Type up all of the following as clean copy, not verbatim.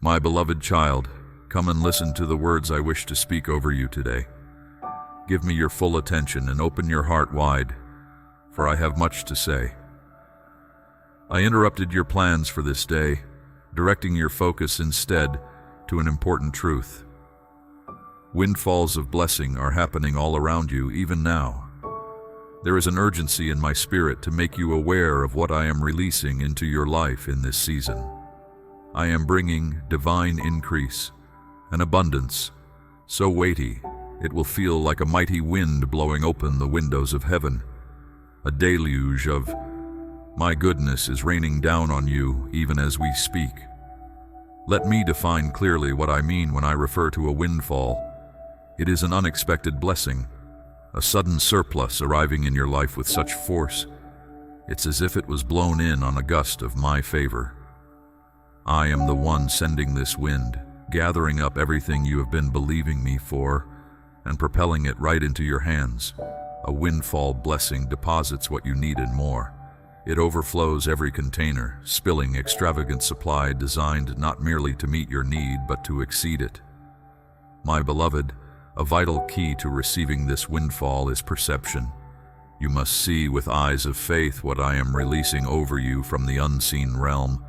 My beloved child, come and listen to the words I wish to speak over you today. Give me your full attention and open your heart wide, for I have much to say. I interrupted your plans for this day, directing your focus instead to an important truth. Windfalls of blessing are happening all around you even now. There is an urgency in my spirit to make you aware of what I am releasing into your life in this season. I am bringing divine increase, an abundance so weighty it will feel like a mighty wind blowing open the windows of heaven. A deluge of my goodness is raining down on you even as we speak. Let me define clearly what I mean when I refer to a windfall. It is an unexpected blessing, a sudden surplus arriving in your life with such force. It's as if it was blown in on a gust of my favor. I am the one sending this wind, gathering up everything you have been believing me for and propelling it right into your hands. A windfall blessing deposits what you need and more. It overflows every container, spilling extravagant supply designed not merely to meet your need but to exceed it. My beloved, a vital key to receiving this windfall is perception. You must see with eyes of faith what I am releasing over you from the unseen realm,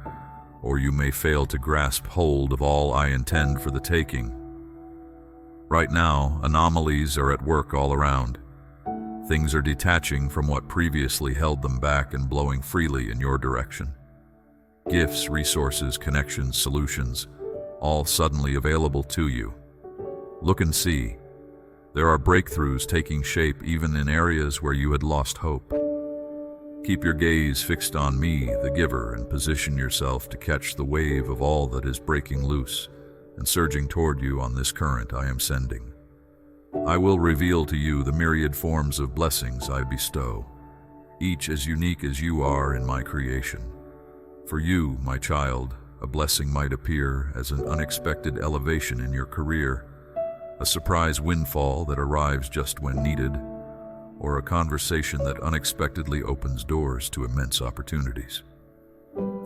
or you may fail to grasp hold of all I intend for the taking. Right now, anomalies are at work all around. Things are detaching from what previously held them back and blowing freely in your direction. Gifts, resources, connections, solutions, all suddenly available to you. Look and see. There are breakthroughs taking shape even in areas where you had lost hope. Keep your gaze fixed on me, the giver, and position yourself to catch the wave of all that is breaking loose and surging toward you on this current I am sending. I will reveal to you the myriad forms of blessings I bestow, each as unique as you are in my creation. For you, my child, a blessing might appear as an unexpected elevation in your career, a surprise windfall that arrives just when needed, or a conversation that unexpectedly opens doors to immense opportunities.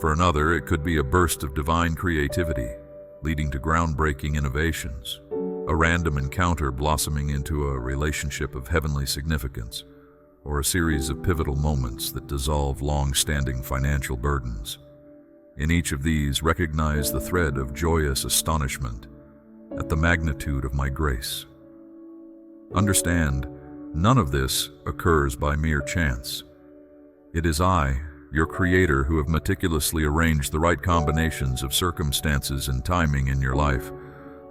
For another, it could be a burst of divine creativity, leading to groundbreaking innovations, a random encounter blossoming into a relationship of heavenly significance, or a series of pivotal moments that dissolve long-standing financial burdens. In each of these, recognize the thread of joyous astonishment at the magnitude of my grace. Understand, none of this occurs by mere chance. It is I, your Creator, who have meticulously arranged the right combinations of circumstances and timing in your life,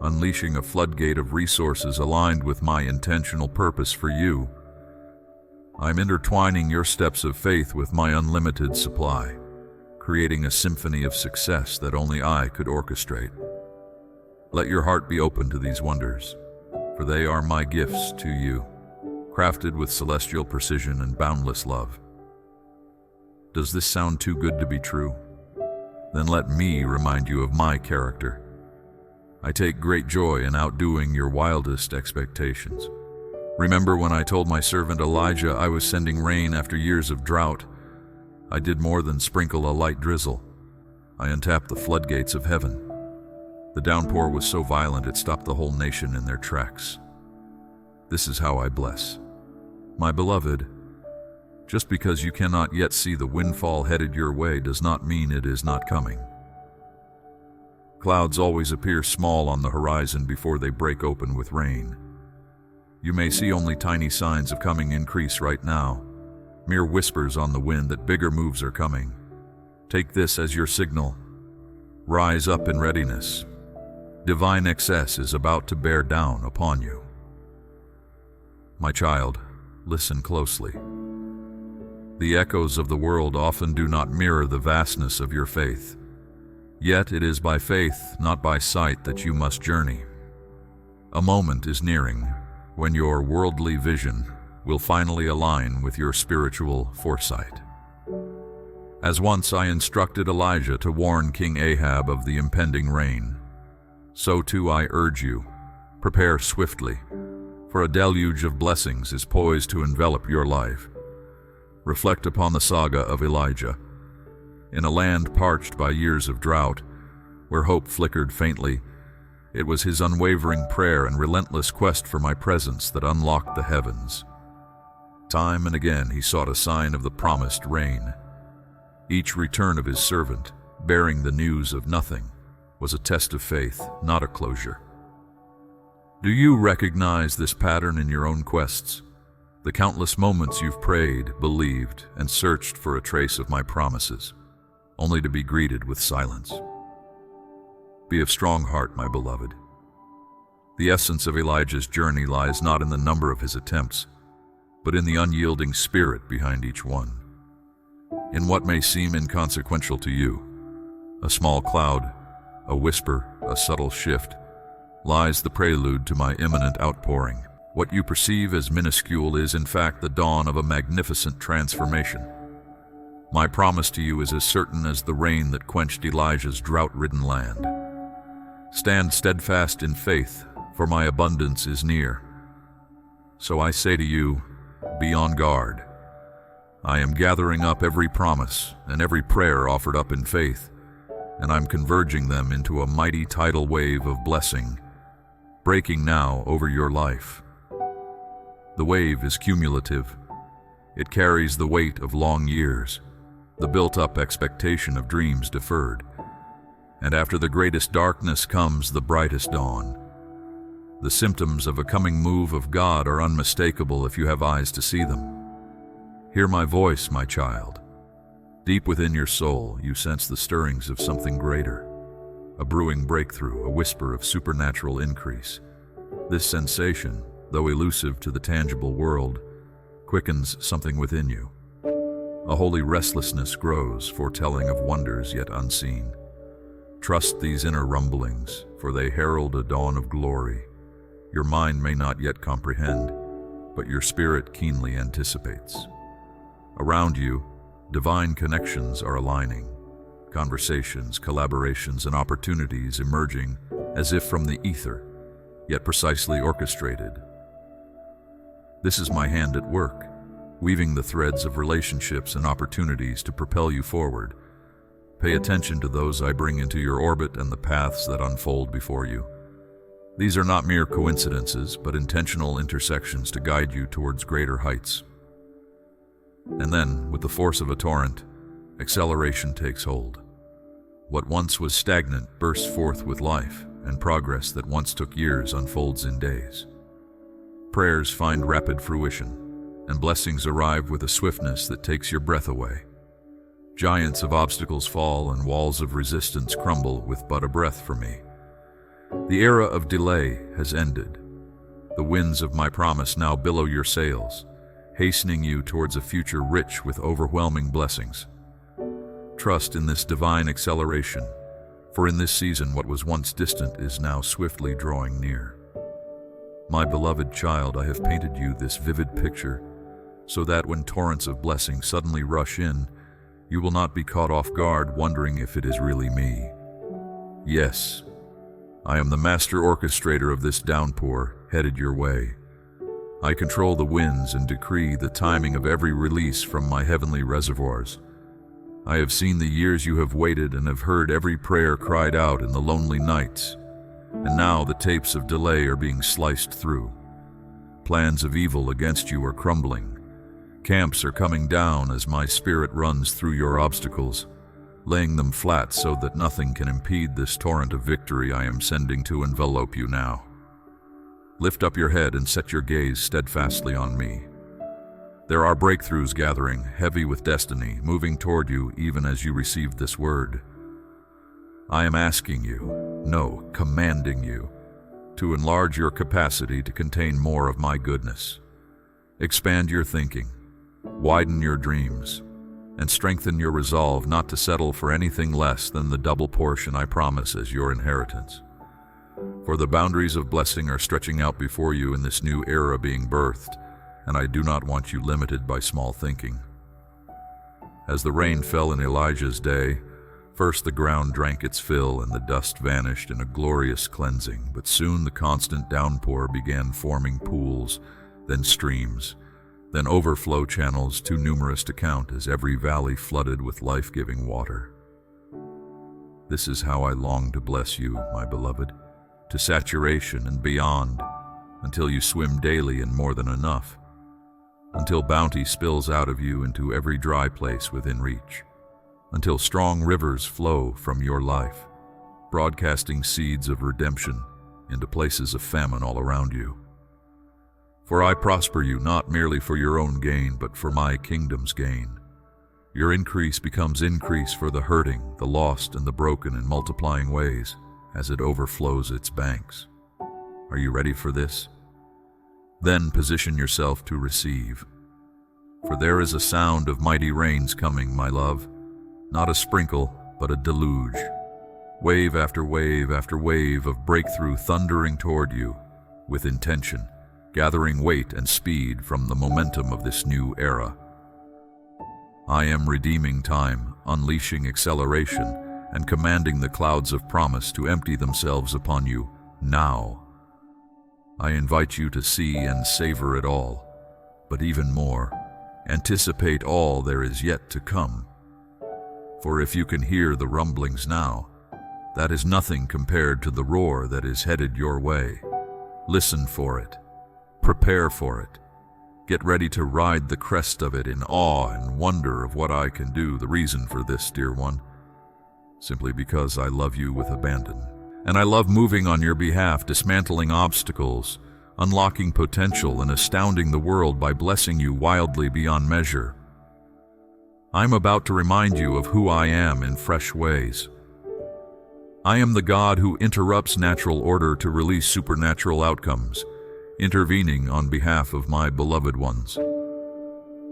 unleashing a floodgate of resources aligned with my intentional purpose for you. I'm intertwining your steps of faith with my unlimited supply, creating a symphony of success that only I could orchestrate. Let your heart be open to these wonders, for they are my gifts to you, crafted with celestial precision and boundless love. Does this sound too good to be true? Then let me remind you of my character. I take great joy in outdoing your wildest expectations. Remember when I told my servant Elijah I was sending rain after years of drought? I did more than sprinkle a light drizzle. I untapped the floodgates of heaven. The downpour was so violent it stopped the whole nation in their tracks. This is how I bless. My beloved, just because you cannot yet see the windfall headed your way does not mean it is not coming. Clouds always appear small on the horizon before they break open with rain. You may see only tiny signs of coming increase right now, mere whispers on the wind that bigger moves are coming. Take this as your signal. Rise up in readiness. Divine excess is about to bear down upon you. My child, listen closely. The echoes of the world often do not mirror the vastness of your faith. Yet it is by faith, not by sight, that you must journey. A moment is nearing when your worldly vision will finally align with your spiritual foresight. As once I instructed Elijah to warn King Ahab of the impending rain, so too I urge you, prepare swiftly, for a deluge of blessings is poised to envelop your life. Reflect upon the saga of Elijah. In a land parched by years of drought, Where hope flickered faintly, it was his unwavering prayer and relentless quest for my presence that unlocked the heavens. Time and again he sought a sign of the promised rain. Each return of his servant, bearing the news of nothing, was a test of faith, not a closure. Do you recognize this pattern in your own quests? The countless moments you've prayed, believed, and searched for a trace of my promises, only to be greeted with silence. Be of strong heart, my beloved. The essence of Elijah's journey lies not in the number of his attempts, but in the unyielding spirit behind each one. In what may seem inconsequential to you, a small cloud, a whisper, a subtle shift, lies the prelude to my imminent outpouring. What you perceive as minuscule is, in fact, the dawn of a magnificent transformation. My promise to you is as certain as the rain that quenched Elijah's drought-ridden land. Stand steadfast in faith, for my abundance is near. So I say to you, be on guard. I am gathering up every promise and every prayer offered up in faith, and I'm converging them into a mighty tidal wave of blessing, breaking now over your life. The wave is cumulative. It carries the weight of long years, the built-up expectation of dreams deferred. And after the greatest darkness comes the brightest dawn. The symptoms of a coming move of God are unmistakable if you have eyes to see them. Hear my voice, my child. Deep within your soul, you sense the stirrings of something greater, a brewing breakthrough, a whisper of supernatural increase. This sensation, though elusive to the tangible world, quickens something within you. A holy restlessness grows, foretelling of wonders yet unseen. Trust these inner rumblings, for they herald a dawn of glory. Your mind may not yet comprehend, but your spirit keenly anticipates. Around you, divine connections are aligning, conversations, collaborations, and opportunities emerging as if from the ether, yet precisely orchestrated. This is my hand at work, weaving the threads of relationships and opportunities to propel you forward. Pay attention to those I bring into your orbit and the paths that unfold before you. These are not mere coincidences, but intentional intersections to guide you towards greater heights. And then, with the force of a torrent, acceleration takes hold. What once was stagnant bursts forth with life, and progress that once took years unfolds in days. Prayers find rapid fruition, and blessings arrive with a swiftness that takes your breath away. Giants of obstacles fall and walls of resistance crumble with but a breath from me. The era of delay has ended. The winds of my promise now billow your sails, hastening you towards a future rich with overwhelming blessings. Trust in this divine acceleration, for in this season what was once distant is now swiftly drawing near. My beloved child, I have painted you this vivid picture, so that when torrents of blessing suddenly rush in, you will not be caught off guard wondering if it is really me. Yes, I am the master orchestrator of this downpour headed your way. I control the winds and decree the timing of every release from my heavenly reservoirs. I have seen the years you have waited and have heard every prayer cried out in the lonely nights. And now the tapes of delay are being sliced through. Plans of evil against you are crumbling. Camps are coming down as my spirit runs through your obstacles, laying them flat so that nothing can impede this torrent of victory I am sending to envelop you now. Lift up your head and set your gaze steadfastly on me. There are breakthroughs gathering, heavy with destiny, moving toward you even as you receive this word. I am asking you, no, commanding you, to enlarge your capacity to contain more of my goodness. Expand your thinking, widen your dreams, and strengthen your resolve not to settle for anything less than the double portion I promise as your inheritance. For the boundaries of blessing are stretching out before you in this new era being birthed, and I do not want you limited by small thinking. As the rain fell in Elijah's day, first the ground drank its fill and the dust vanished in a glorious cleansing, but soon the constant downpour began forming pools, then streams, then overflow channels too numerous to count as every valley flooded with life-giving water. This is how I long to bless you, my beloved, to saturation and beyond, until you swim daily in more than enough, until bounty spills out of you into every dry place within reach, until strong rivers flow from your life, broadcasting seeds of redemption into places of famine all around you. For I prosper you not merely for your own gain, but for my kingdom's gain. Your increase becomes increase for the hurting, the lost, and the broken in multiplying ways as it overflows its banks. Are you ready for this? Then position yourself to receive. For there is a sound of mighty rains coming, my love, not a sprinkle, but a deluge. Wave after wave after wave of breakthrough thundering toward you with intention, gathering weight and speed from the momentum of this new era. I am redeeming time, unleashing acceleration, and commanding the clouds of promise to empty themselves upon you now. I invite you to see and savor it all, but even more, anticipate all there is yet to come. For if you can hear the rumblings now, that is nothing compared to the roar that is headed your way. Listen for it. Prepare for it. Get ready to ride the crest of it in awe and wonder of what I can do. The reason for this, dear one, simply because I love you with abandon. And I love moving on your behalf, dismantling obstacles, unlocking potential, and astounding the world by blessing you wildly beyond measure. I'm about to remind you of who I am in fresh ways. I am the God who interrupts natural order to release supernatural outcomes, intervening on behalf of my beloved ones.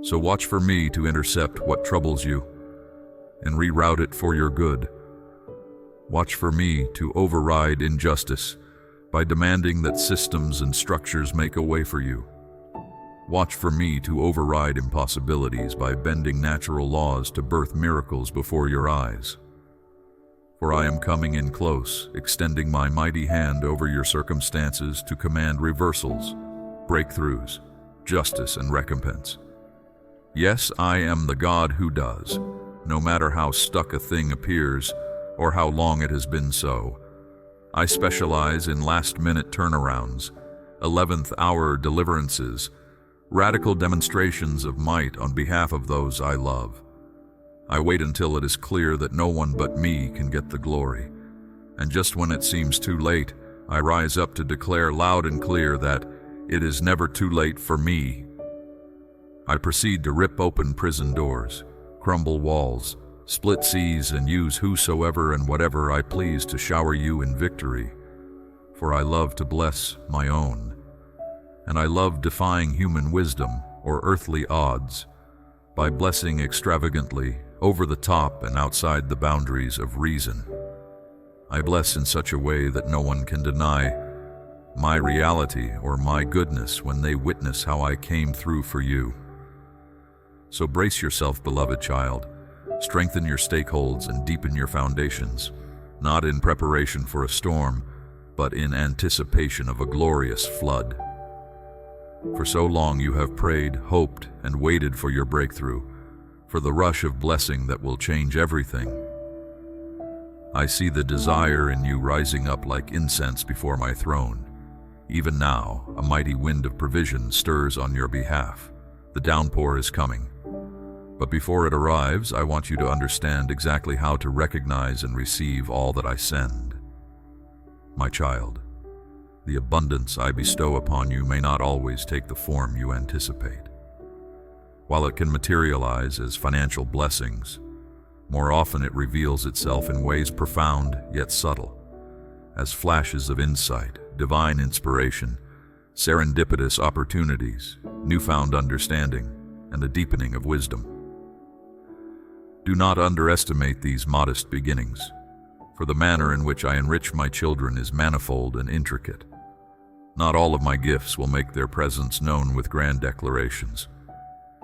So watch for me to intercept what troubles you and reroute it for your good. Watch for me to override injustice by demanding that systems and structures make a way for you. Watch for me to override impossibilities by bending natural laws to birth miracles before your eyes. For I am coming in close, extending my mighty hand over your circumstances to command reversals, breakthroughs, justice, and recompense. Yes, I am the God who does, no matter how stuck a thing appears or how long it has been so. I specialize in last-minute turnarounds, 11th-hour deliverances, radical demonstrations of might on behalf of those I love. I wait until it is clear that no one but me can get the glory. And just when it seems too late, I rise up to declare loud and clear that it is never too late for me. I proceed to rip open prison doors, crumble walls, split seas, and use whosoever and whatever I please to shower you in victory. For I love to bless my own, and I love defying human wisdom or earthly odds by blessing extravagantly, over the top and outside the boundaries of reason. I bless in such a way that no one can deny my reality or my goodness when they witness how I came through for you. So brace yourself, beloved child. Strengthen your stakeholds and deepen your foundations, not in preparation for a storm, but in anticipation of a glorious flood. For so long you have prayed, hoped, and waited for your breakthrough, for the rush of blessing that will change everything. I see the desire in you rising up like incense before my throne. Even now, a mighty wind of provision stirs on your behalf. The downpour is coming. But before it arrives, I want you to understand exactly how to recognize and receive all that I send. My child, the abundance I bestow upon you may not always take the form you anticipate. While it can materialize as financial blessings, more often it reveals itself in ways profound yet subtle, as flashes of insight, divine inspiration, serendipitous opportunities, newfound understanding, and a deepening of wisdom. Do not underestimate these modest beginnings, for the manner in which I enrich my children is manifold and intricate. Not all of my gifts will make their presence known with grand declarations.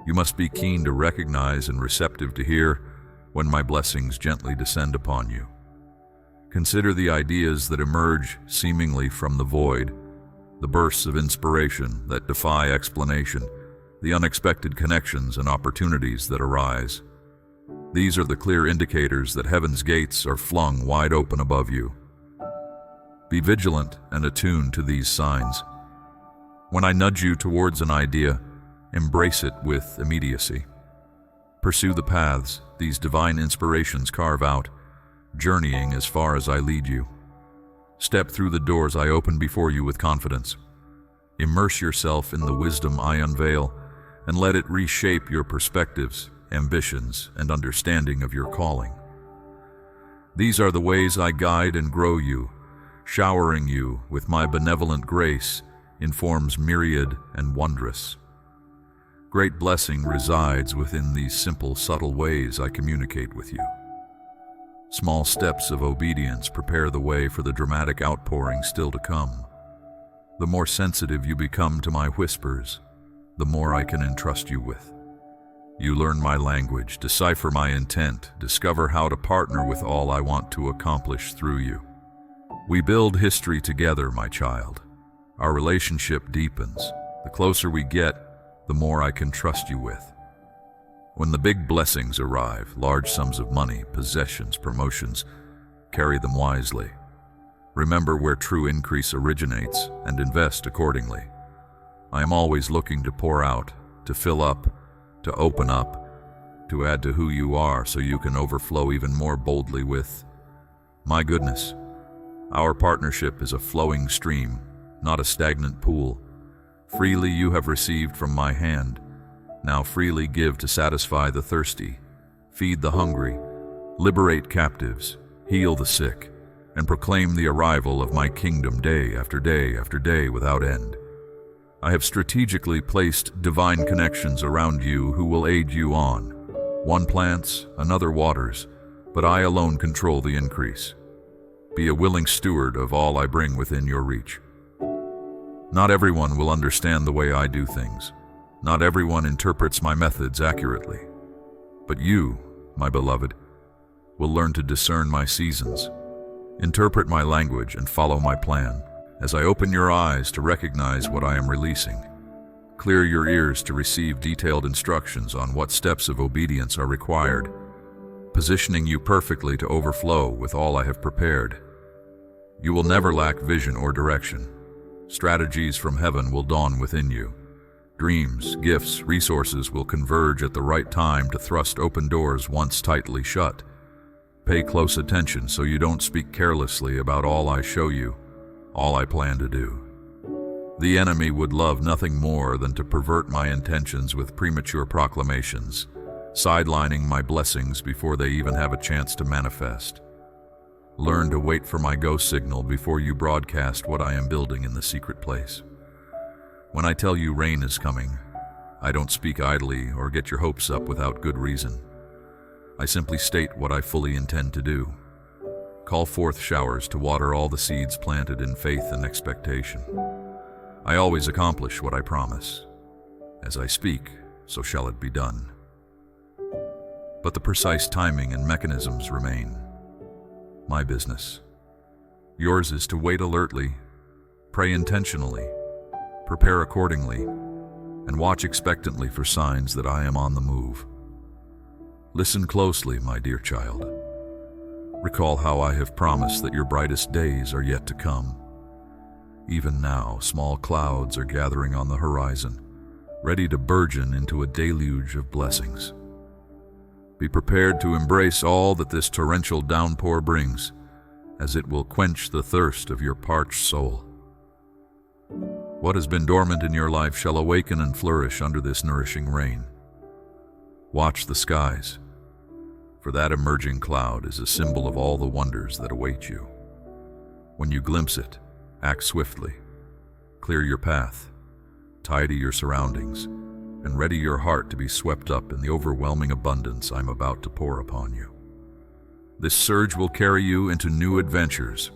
You must be keen to recognize and receptive to hear when my blessings gently descend upon you. Consider the ideas that emerge seemingly from the void, the bursts of inspiration that defy explanation, the unexpected connections and opportunities that arise. These are the clear indicators that heaven's gates are flung wide open above you. Be vigilant and attuned to these signs. When I nudge you towards an idea, embrace it with immediacy. Pursue the paths these divine inspirations carve out, journeying as far as I lead you. Step through the doors I open before you with confidence. Immerse yourself in the wisdom I unveil, and let it reshape your perspectives, ambitions, and understanding of your calling. These are the ways I guide and grow you, showering you with my benevolent grace in forms myriad and wondrous. Great blessing resides within these simple, subtle ways I communicate with you. Small steps of obedience prepare the way for the dramatic outpouring still to come. The more sensitive you become to my whispers, the more I can entrust you with. You learn my language, decipher my intent, discover how to partner with all I want to accomplish through you. We build history together, my child. Our relationship deepens. The closer we get, the more I can trust you with. When the big blessings arrive, large sums of money, possessions, promotions, carry them wisely. Remember where true increase originates and invest accordingly. I am always looking to pour out, to fill up, to open up, to add to who you are so you can overflow even more boldly with my goodness. Our partnership is a flowing stream, not a stagnant pool. Freely you have received from my hand. Now freely give to satisfy the thirsty, feed the hungry, liberate captives, heal the sick, and proclaim the arrival of my kingdom day after day after day without end. I have strategically placed divine connections around you who will aid you on. One plants, another waters, but I alone control the increase. Be a willing steward of all I bring within your reach. Not everyone will understand the way I do things. Not everyone interprets my methods accurately. But you, my beloved, will learn to discern my seasons, interpret my language, and follow my plan. As I open your eyes to recognize what I am releasing, clear your ears to receive detailed instructions on what steps of obedience are required, positioning you perfectly to overflow with all I have prepared. You will never lack vision or direction. Strategies from heaven will dawn within you. Dreams, gifts, resources will converge at the right time to thrust open doors once tightly shut. Pay close attention so you don't speak carelessly about all I show you, all I plan to do. The enemy would love nothing more than to pervert my intentions with premature proclamations, sidelining my blessings before they even have a chance to manifest. Learn to wait for my go signal before you broadcast what I am building in the secret place. When I tell you rain is coming, I don't speak idly or get your hopes up without good reason. I simply state what I fully intend to do. Call forth showers to water all the seeds planted in faith and expectation. I always accomplish what I promise. As I speak, so shall it be done. But the precise timing and mechanisms remain my business. Yours is to wait alertly, pray intentionally, prepare accordingly, and watch expectantly for signs that I am on the move. Listen closely, my dear child. Recall how I have promised that your brightest days are yet to come. Even now, small clouds are gathering on the horizon, ready to burgeon into a deluge of blessings. Be prepared to embrace all that this torrential downpour brings, as it will quench the thirst of your parched soul. What has been dormant in your life shall awaken and flourish under this nourishing rain. Watch the skies, for that emerging cloud is a symbol of all the wonders that await you. When you glimpse it, act swiftly. Clear your path, tidy your surroundings, and ready your heart to be swept up in the overwhelming abundance I'm about to pour upon you. This surge will carry you into new adventures,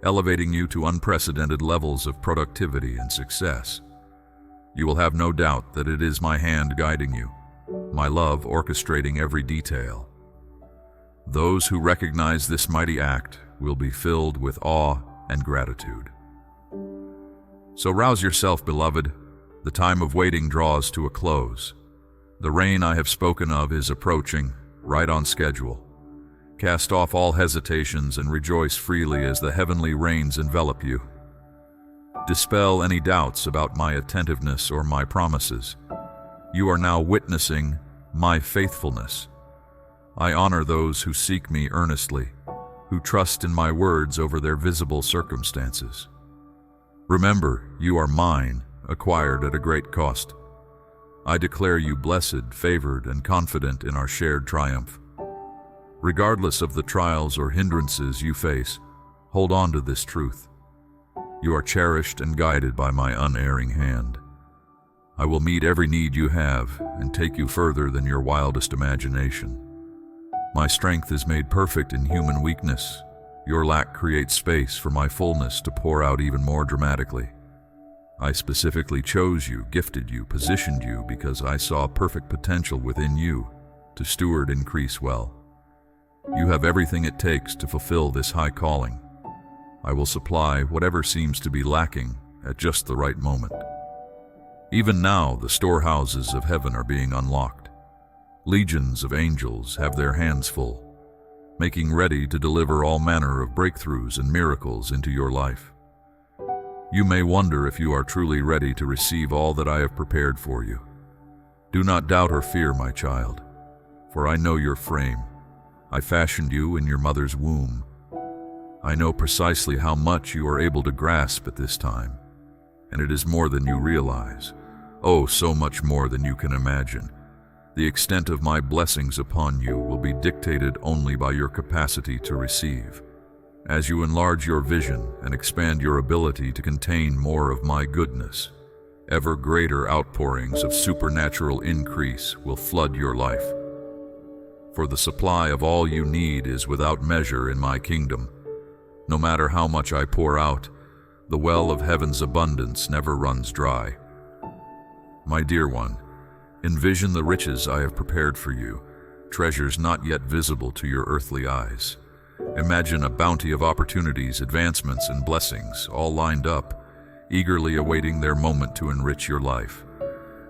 elevating you to unprecedented levels of productivity and success. You will have no doubt that it is my hand guiding you, my love orchestrating every detail. Those who recognize this mighty act will be filled with awe and gratitude. So rouse yourself, beloved. The time of waiting draws to a close. The rain I have spoken of is approaching, right on schedule. Cast off all hesitations and rejoice freely as the heavenly rains envelop you. Dispel any doubts about my attentiveness or my promises. You are now witnessing my faithfulness. I honor those who seek me earnestly, who trust in my words over their visible circumstances. Remember, you are mine, acquired at a great cost. I declare you blessed, favored, and confident in our shared triumph. Regardless of the trials or hindrances you face, hold on to this truth. You are cherished and guided by my unerring hand. I will meet every need you have and take you further than your wildest imagination. My strength is made perfect in human weakness. Your lack creates space for my fullness to pour out even more dramatically. I specifically chose you, gifted you, positioned you because I saw perfect potential within you to steward increase well. You have everything it takes to fulfill this high calling. I will supply whatever seems to be lacking at just the right moment. Even now, the storehouses of heaven are being unlocked. Legions of angels have their hands full, making ready to deliver all manner of breakthroughs and miracles into your life. You may wonder if you are truly ready to receive all that I have prepared for you. Do not doubt or fear, my child, for I know your frame. I fashioned you in your mother's womb. I know precisely how much you are able to grasp at this time, and it is more than you realize. Oh, so much more than you can imagine. The extent of my blessings upon you will be dictated only by your capacity to receive. As you enlarge your vision and expand your ability to contain more of my goodness, ever greater outpourings of supernatural increase will flood your life. For the supply of all you need is without measure in my kingdom. No matter how much I pour out, the well of heaven's abundance never runs dry. My dear one, envision the riches I have prepared for you, treasures not yet visible to your earthly eyes. Imagine a bounty of opportunities, advancements, and blessings, all lined up, eagerly awaiting their moment to enrich your life.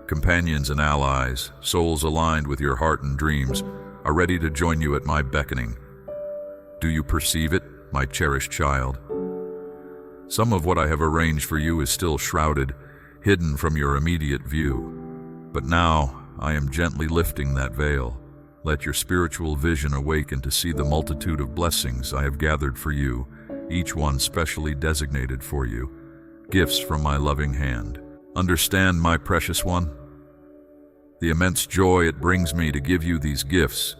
Companions and allies, souls aligned with your heart and dreams, are ready to join you at my beckoning. Do you perceive it, my cherished child? Some of what I have arranged for you is still shrouded, hidden from your immediate view. But now I am gently lifting that veil. Let your spiritual vision awaken to see the multitude of blessings I have gathered for you, each one specially designated for you, gifts from my loving hand. Understand, my precious one? The immense joy it brings me to give you these gifts.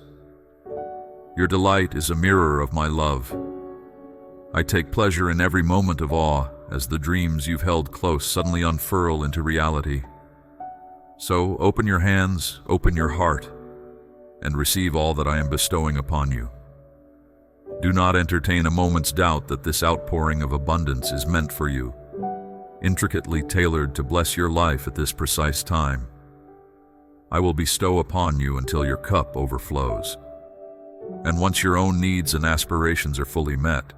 Your delight is a mirror of my love. I take pleasure in every moment of awe as the dreams you've held close suddenly unfurl into reality. So open your hands, open your heart, and receive all that I am bestowing upon you. Do not entertain a moment's doubt that this outpouring of abundance is meant for you, intricately tailored to bless your life at this precise time. I will bestow upon you until your cup overflows. And once your own needs and aspirations are fully met,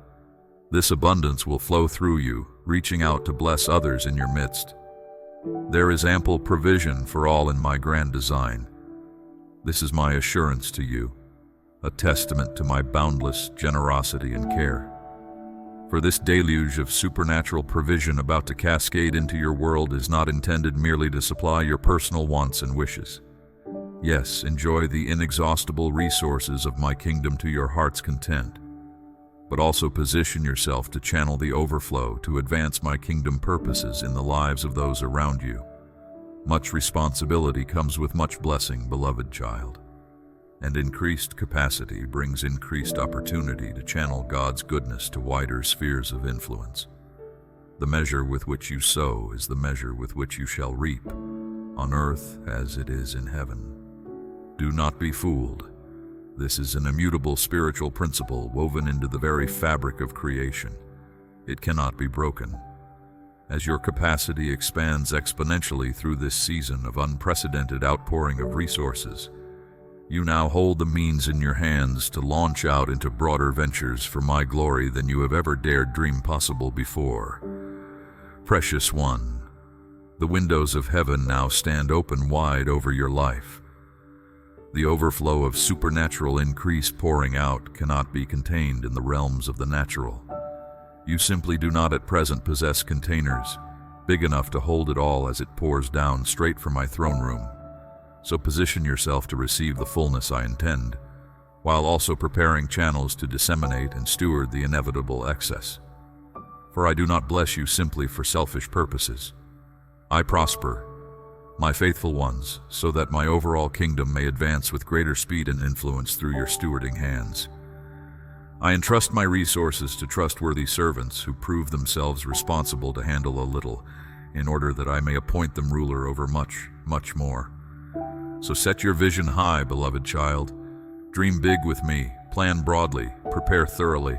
this abundance will flow through you, reaching out to bless others in your midst. There is ample provision for all in my grand design. This is my assurance to you, a testament to my boundless generosity and care. For this deluge of supernatural provision about to cascade into your world is not intended merely to supply your personal wants and wishes. Yes, enjoy the inexhaustible resources of my kingdom to your heart's content, but also position yourself to channel the overflow to advance my kingdom purposes in the lives of those around you. Much responsibility comes with much blessing, beloved child, and increased capacity brings increased opportunity to channel God's goodness to wider spheres of influence. The measure with which you sow is the measure with which you shall reap, on earth as it is in heaven. Do not be fooled. This is an immutable spiritual principle woven into the very fabric of creation. It cannot be broken. As your capacity expands exponentially through this season of unprecedented outpouring of resources, you now hold the means in your hands to launch out into broader ventures for my glory than you have ever dared dream possible before. Precious one, the windows of heaven now stand open wide over your life. The overflow of supernatural increase pouring out cannot be contained in the realms of the natural. You simply do not at present possess containers big enough to hold it all as it pours down straight from my throne room. So position yourself to receive the fullness I intend, while also preparing channels to disseminate and steward the inevitable excess. For I do not bless you simply for selfish purposes. I prosper my faithful ones so that my overall kingdom may advance with greater speed and influence through your stewarding hands. I entrust my resources to trustworthy servants who prove themselves responsible to handle a little, in order that I may appoint them ruler over much, much more. So set your vision high, beloved child. Dream big with me, plan broadly, prepare thoroughly.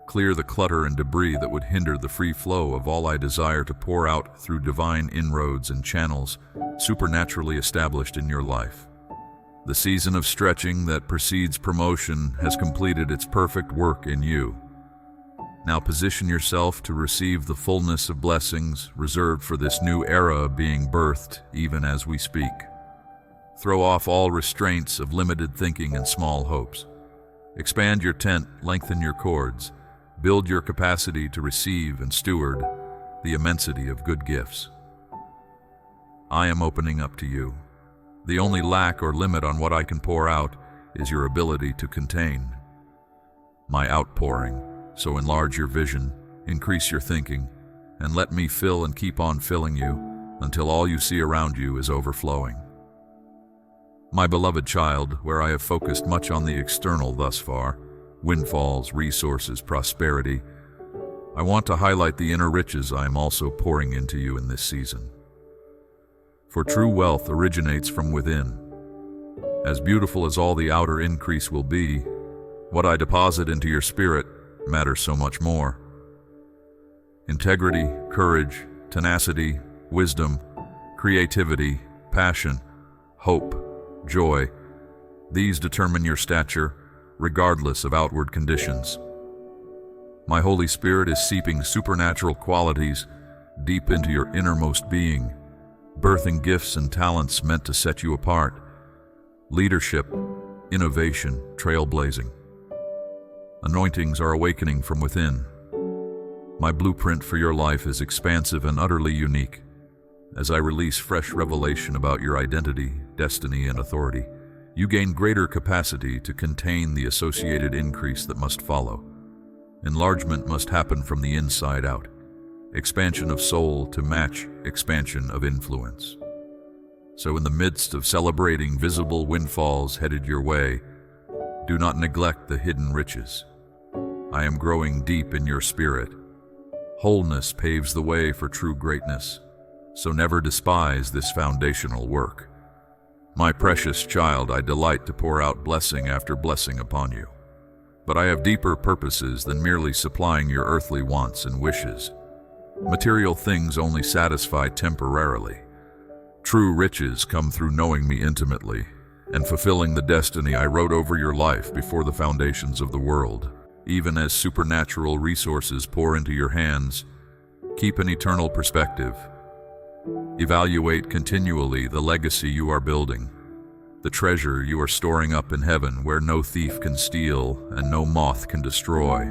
Clear the clutter and debris that would hinder the free flow of all I desire to pour out through divine inroads and channels supernaturally established in your life. The season of stretching that precedes promotion has completed its perfect work in you. Now position yourself to receive the fullness of blessings reserved for this new era being birthed even as we speak. Throw off all restraints of limited thinking and small hopes. Expand your tent, lengthen your cords, build your capacity to receive and steward the immensity of good gifts. I am opening up to you. The only lack or limit on what I can pour out is your ability to contain my outpouring. So enlarge your vision, increase your thinking, and let me fill and keep on filling you until all you see around you is overflowing. My beloved child, where I have focused much on the external thus far, windfalls, resources, prosperity, I want to highlight the inner riches I am also pouring into you in this season. For true wealth originates from within. As beautiful as all the outer increase will be, what I deposit into your spirit matters so much more. Integrity, courage, tenacity, wisdom, creativity, passion, hope, joy, these determine your stature, regardless of outward conditions. My Holy Spirit is seeping supernatural qualities deep into your innermost being, birthing gifts and talents meant to set you apart. Leadership, innovation, trailblazing. Anointings are awakening from within. My blueprint for your life is expansive and utterly unique. As I release fresh revelation about your identity, destiny, and authority, you gain greater capacity to contain the associated increase that must follow. Enlargement must happen from the inside out. Expansion of soul to match expansion of influence. So in the midst of celebrating visible windfalls headed your way, do not neglect the hidden riches. I am growing deep in your spirit. Wholeness paves the way for true greatness, so never despise this foundational work. My precious child, I delight to pour out blessing after blessing upon you. But I have deeper purposes than merely supplying your earthly wants and wishes. Material things only satisfy temporarily. True riches come through knowing me intimately and fulfilling the destiny I wrote over your life before the foundations of the world. Even as supernatural resources pour into your hands, keep an eternal perspective. Evaluate continually the legacy you are building, the treasure you are storing up in heaven where no thief can steal and no moth can destroy.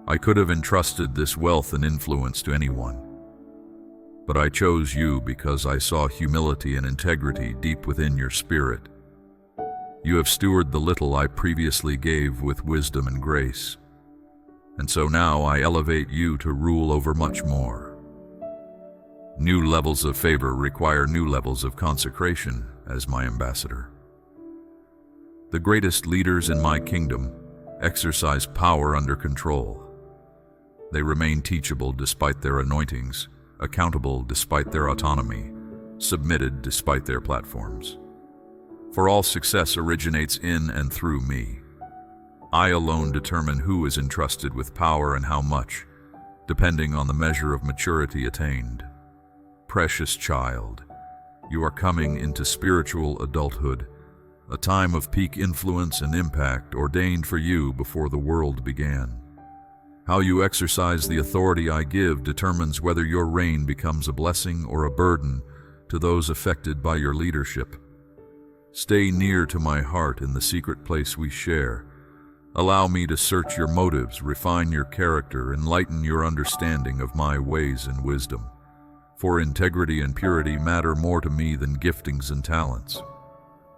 I could have entrusted this wealth and influence to anyone, but I chose you because I saw humility and integrity deep within your spirit. You have stewarded the little I previously gave with wisdom and grace, and so now I elevate you to rule over much more. New levels of favor require new levels of consecration as my ambassador. The greatest leaders in my kingdom exercise power under control. They remain teachable despite their anointings, accountable despite their autonomy, submitted despite their platforms. For all success originates in and through me. I alone determine who is entrusted with power and how much, depending on the measure of maturity attained. Precious child, you are coming into spiritual adulthood, a time of peak influence and impact ordained for you before the world began. How you exercise the authority I give determines whether your reign becomes a blessing or a burden to those affected by your leadership. Stay near to my heart in the secret place we share. Allow me to search your motives, refine your character, enlighten your understanding of my ways and wisdom. For integrity and purity matter more to me than giftings and talents.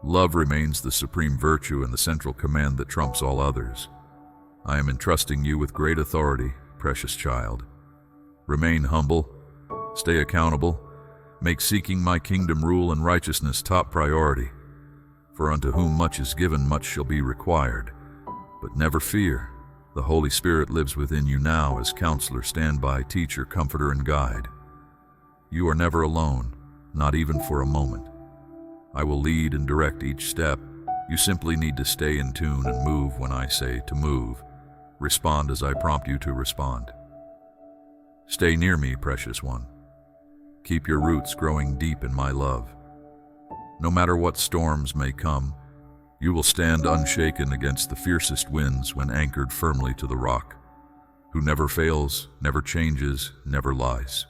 Love remains the supreme virtue and the central command that trumps all others. I am entrusting you with great authority, precious child. Remain humble, stay accountable, make seeking my kingdom rule and righteousness top priority. For unto whom much is given, much shall be required. But never fear, the Holy Spirit lives within you now as counselor, standby, teacher, comforter, and guide. You are never alone, not even for a moment. I will lead and direct each step. You simply need to stay in tune and move when I say to move. Respond as I prompt you to respond. Stay near me, precious one. Keep your roots growing deep in my love. No matter what storms may come, you will stand unshaken against the fiercest winds when anchored firmly to the rock, who never fails, never changes, never lies.